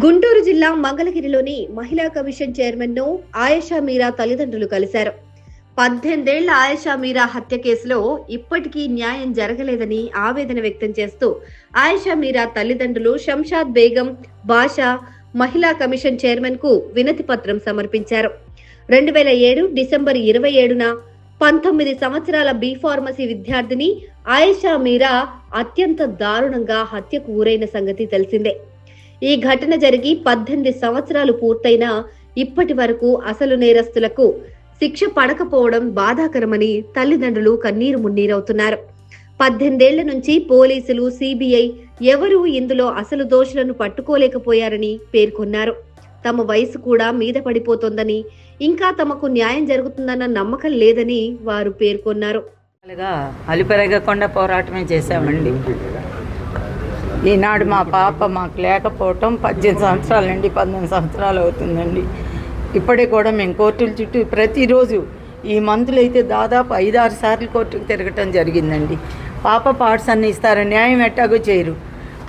గుంటూరు జిల్లా మంగళగిరిలోని మహిళా కమిషన్ చైర్మన్ ను ఆయేషా మీరా తల్లిదండ్రులు కలిశారు. 18 ఏళ్ల ఆయేషా మీరా హత్య కేసులో ఇప్పటికీ న్యాయం జరగలేదని ఆవేదన వ్యక్తం చేస్తూ ఆయేషా మీరా తల్లిదండ్రులు శంషాద్ బేగం బాషా మహిళా కమిషన్ చైర్మన్ కు వినతి పత్రం సమర్పించారు. 2007 డిసెంబర్ 27న 19 సంవత్సరాల బి ఫార్మసీ విద్యార్థిని ఆయేషా మీరా అత్యంత దారుణంగా హత్యకు ఊరైన సంగతి తెలిసిందే. ఈ ఘటన జరిగి 18 సంవత్సరాలు పూర్తయినా ఇప్పటి వరకు అసలు నేరస్తులకు శిక్ష పడకపోవడం బాధాకరమని తల్లిదండ్రులు కన్నీరు మున్నీరవుతున్నారు. 18 ఏళ్ల నుంచి పోలీసులు, సిబిఐ ఎవరూ ఇందులో అసలు దోషులను పట్టుకోలేకపోయారని పేర్కొన్నారు. తమ వయసు కూడా మీద పడిపోతోందని, ఇంకా తమకు న్యాయం జరుగుతుందన్న నమ్మకం లేదని వారు పేర్కొన్నారు. అలుపెరగకుండా పోరాటమే చేశామండి. ఈనాడు మా పాప మాకు లేకపోవటం 18 సంవత్సరాల నుండి 19 సంవత్సరాలు అవుతుందండి. ఇప్పటికి కూడా మేము కోర్టుల చుట్టూ ప్రతిరోజు ఈ మంత్లో అయితే దాదాపు 5-6 సార్లు కోర్టుకు తిరగటం జరిగిందండి. పాప పార్ట్స్ అన్నీ ఇస్తారు, న్యాయం ఎట్టాగో చేయరు.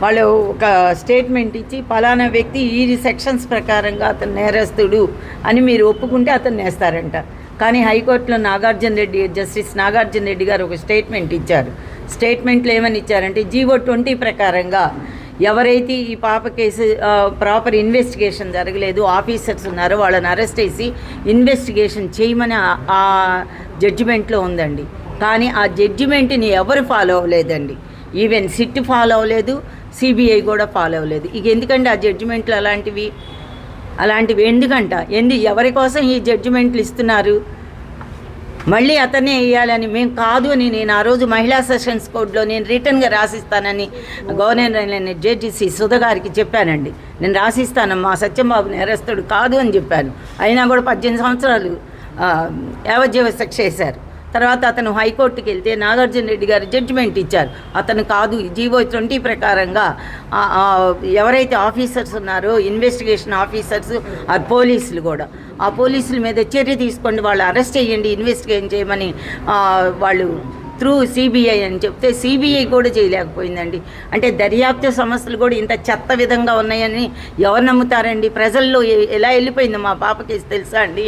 వాళ్ళు ఒక స్టేట్మెంట్ ఇచ్చి పలానా వ్యక్తి ఈ సెక్షన్స్ ప్రకారంగా అతను నేరస్తుడు అని మీరు ఒప్పుకుంటే అతను నేస్తారంట. కానీ హైకోర్టులో జస్టిస్ నాగార్జున రెడ్డి గారు ఒక స్టేట్మెంట్ ఇచ్చారు. స్టేట్మెంట్లో ఏమని ఇచ్చారంటే జీవో 20 ప్రకారంగా ఎవరైతే ఈ పాప కేసు ప్రాపర్ ఇన్వెస్టిగేషన్ జరగలేదు, ఆఫీసర్స్ ఉన్నారో వాళ్ళని అరెస్ట్ చేసి ఇన్వెస్టిగేషన్ చేయమని ఆ జడ్జిమెంట్లో ఉందండి. కానీ ఆ జడ్జిమెంట్ని ఎవరు ఫాలో అవ్వలేదండి. ఈవెన్ సిట్ ఫాలో అవ్వలేదు, సిబిఐ కూడా ఫాలో అవ్వలేదు. ఇక ఎందుకంటే ఆ జడ్జిమెంట్లు అలాంటివి ఎవరి కోసం ఈ జడ్జిమెంట్లు ఇస్తున్నారు? మళ్ళీ అతనే వేయాలని మేము కాదు అని నేను ఆ రోజు మహిళా సెషన్స్ కోర్టులో నేను రిటర్న్గా రాసిస్తానని గవర్నర్ జడ్జి సుధ గారికి చెప్పానండి. నేను రాసిస్తానమ్మా, సత్యంబాబు నేరస్తుడు కాదు అని చెప్పాను. అయినా కూడా 18 సంవత్సరాలు యావజ్జీవ శిక్ష వేశారు. తర్వాత అతను హైకోర్టుకి వెళ్తే నాగార్జున రెడ్డి గారు జడ్జిమెంట్ ఇచ్చారు, అతను కాదు, జీవో 20 ప్రకారంగా ఎవరైతే ఆఫీసర్స్ ఉన్నారో ఇన్వెస్టిగేషన్ ఆఫీసర్స్ ఆ పోలీసులు కూడా ఆ పోలీసుల మీద చర్య తీసుకోండి, వాళ్ళు అరెస్ట్ చేయండి, ఇన్వెస్టిగేషన్ చేయమని వాళ్ళు త్రూ సిబిఐ అని చెప్తే సిబిఐ కూడా చేయలేకపోయిందండి. అంటే దర్యాప్తు సంస్థలు కూడా ఇంత చెత్త విధంగా ఉన్నాయని ఎవరు నమ్ముతారండి? ప్రజల్లో ఎలా వెళ్ళిపోయిందో మా పాప కేసు తెలుసా అండి.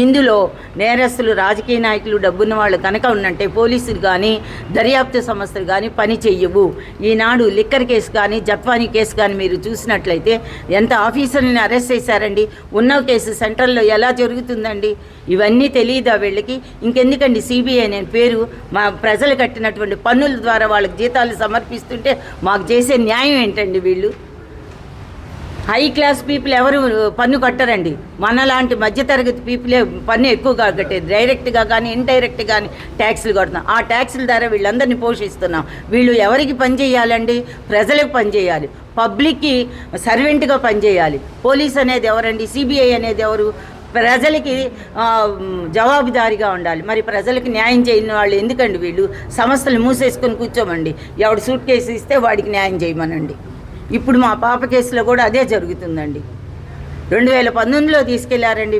ఇందులో నేరస్తులు రాజకీయ నాయకులు, డబ్బున్న వాళ్ళు కనుక ఉన్నట్టే పోలీసులు కానీ దర్యాప్తు సంస్థలు కానీ పని చెయ్యవు. ఈనాడు లిక్కర్ కేసు కానీ జత్వానీ కేసు కానీ మీరు చూసినట్లయితే ఎంత ఆఫీసర్ని అరెస్ట్ చేశారండి. ఉన్న కేసు సెంట్రల్లో ఎలా జరుగుతుందండి? ఇవన్నీ తెలియదా వీళ్ళకి? ఇంకెందుకండి సిబిఐ నేను పేరు? మా ప్రజలు కట్టినటువంటి పన్నుల ద్వారా వాళ్ళకి జీతాలు సమర్పిస్తుంటే మాకు చేసే న్యాయం ఏంటండి? వీళ్ళు హై క్లాస్ పీపుల్ ఎవరు పన్ను కట్టరండి. మనలాంటి మధ్యతరగతి పీపులే పన్ను ఎక్కువగా కట్టేది. డైరెక్ట్గా కానీ ఇండైరెక్ట్ కానీ ట్యాక్సులు కడుతున్నాం. ఆ ట్యాక్సుల ద్వారా వీళ్ళందరినీ పోషిస్తున్నాం. వీళ్ళు ఎవరికి పని చేయాలండి? ప్రజలకు పని చేయాలి, పబ్లిక్కి సర్వెంట్గా పనిచేయాలి. పోలీస్ అనేది ఎవరండి? సిబిఐ అనేది ఎవరు? ప్రజలకి జవాబుదారీగా ఉండాలి. మరి ప్రజలకు న్యాయం చేయని వాళ్ళు ఎందుకండి? వీళ్ళు సంస్థలు మూసేసుకొని కూర్చోమండి. ఎవడు సూట్ కేసు ఇస్తే వాడికి న్యాయం చేయమనండి. ఇప్పుడు మా పాప కేసులో కూడా అదే జరుగుతుందండి. 2019లో తీసుకెళ్లారండి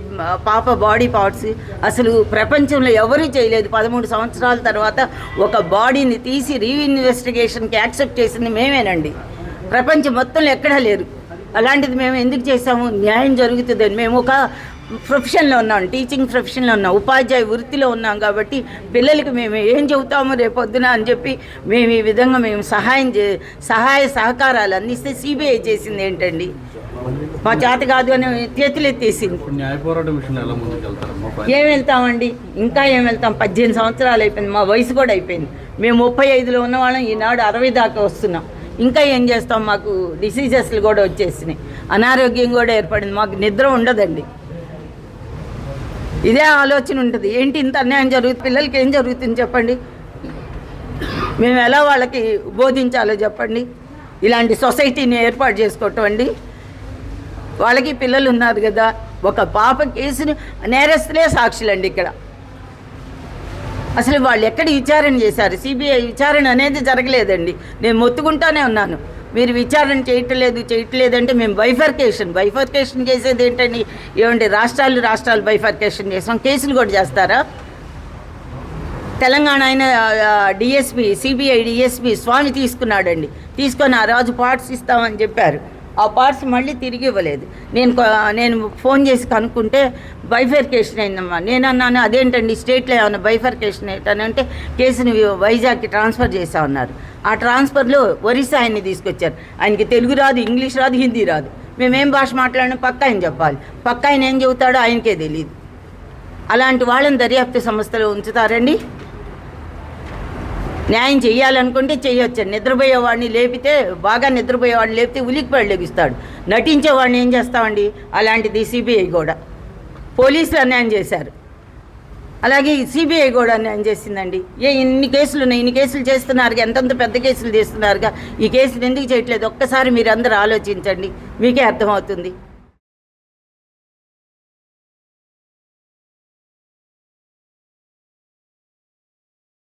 పాప బాడీ పార్ట్స్. అసలు ప్రపంచంలో ఎవరూ చేయలేదు. 13 సంవత్సరాల తర్వాత ఒక బాడీని తీసి రీఇన్వెస్టిగేషన్కి యాక్సెప్ట్ చేసింది మేమేనండి. ప్రపంచం మొత్తంలో ఎక్కడా లేరు. అలాంటిది మేము ఎందుకు చేసాము? న్యాయం జరుగుతుందని. మేము ఒక ప్రొఫెషన్లో ఉన్నాం, టీచింగ్ ప్రొఫెషన్లో ఉన్నాం, ఉపాధ్యాయ వృత్తిలో ఉన్నాం. కాబట్టి పిల్లలకి మేము ఏం చెబుతాము రేపొద్దున అని చెప్పి మేము ఈ విధంగా మేము సహాయ సహకారాలు అందిస్తే సిబిఐ చేసింది ఏంటండి? మా చేత కాదు అని చేతులు ఎత్తేసింది. ఏం వెళ్తామండి? ఇంకా ఏం వెళ్తాం? 18 సంవత్సరాలు అయిపోయింది, మా వయసు కూడా అయిపోయింది. మేము 35లో ఉన్నవాళ్ళం, ఈనాడు 60 దాకా వస్తున్నాం. ఇంకా ఏం చేస్తాం? మాకు డిసీజెస్లు కూడా వచ్చేసినాయి, అనారోగ్యం కూడా ఏర్పడింది, మాకు నిద్ర ఉండదండి. ఇదే ఆలోచన ఉంటుంది. ఏంటి ఇంత అన్యాయం జరుగుతుంది? పిల్లలకి ఏం జరుగుతుంది చెప్పండి? మేము ఎలా వాళ్ళకి బోధించాలో చెప్పండి? ఇలాంటి సొసైటీని ఏర్పాటు చేసుకోవటం అండి. వాళ్ళకి పిల్లలు ఉన్నారు కదా. ఒక పాప కేసుని నేరస్తులే సాక్షులండి ఇక్కడ. అసలు వాళ్ళు ఎక్కడ విచారణ చేశారు? సిబిఐ విచారణ అనేది జరగలేదండి. నేను మొత్తుకుంటానే ఉన్నాను, మీరు విచారణ చేయట్లేదంటే మేము బైఫర్కేషన్ చేసేది ఏంటండి? ఏమంటే రాష్ట్రాలు బైఫర్కేషన్ చేస్తాం, కేసులు కూడా చేస్తారా? తెలంగాణ ఆయన డిఎస్పీ, సిబిఐ డిఎస్పీ స్వామి తీసుకున్నాడండి. తీసుకొని ఆ రోజు పార్ట్స్ ఇస్తామని చెప్పారు. ఆ పార్ట్స్ మళ్ళీ తిరిగి ఇవ్వలేదు. నేను ఫోన్ చేసి కనుక్కుంటే బైఫర్కేషన్ అయిందమ్మా. నేను అన్నాను అదేంటండి స్టేట్లో ఏమన్నా బైఫర్కేషన్ ఏంటంటే కేసుని వైజాగ్కి ట్రాన్స్ఫర్ చేసా ఉన్నారు. ఆ ట్రాన్స్ఫర్లో ఒరిస్సా ఆయన్ని తీసుకొచ్చారు. ఆయనకి తెలుగు రాదు, ఇంగ్లీష్ రాదు, హిందీ రాదు. మేమేం భాష మాట్లాడినా పక్క ఆయన చెప్పాలి. పక్క ఆయన ఏం చెబుతాడో ఆయనకే తెలియదు. అలాంటి వాళ్ళని దర్యాప్తు సంస్థలో ఉంచుతారండి? న్యాయం చేయాలనుకుంటే చేయొచ్చండి. నిద్రపోయేవాడిని లేపితే, బాగా నిద్రపోయేవాడిని లేపితే ఉలిక్కిపడి లెగిస్తాడు. నటించేవాడిని ఏం చేస్తామండి? అలాంటిది సిబిఐ కూడా. పోలీసులు అన్యాయం చేశారు, అలాగే సిబిఐ కూడా అన్యాయం చేసిందండి. ఇన్ని కేసులు ఉన్నాయి, ఇన్ని కేసులు చేస్తున్నారుగా, ఎంతంత పెద్ద కేసులు చేస్తున్నారుగా, ఈ కేసులు ఎందుకు చేయట్లేదు? ఒక్కసారి మీరు అందరూ ఆలోచించండి, మీకే అర్థమవుతుంది.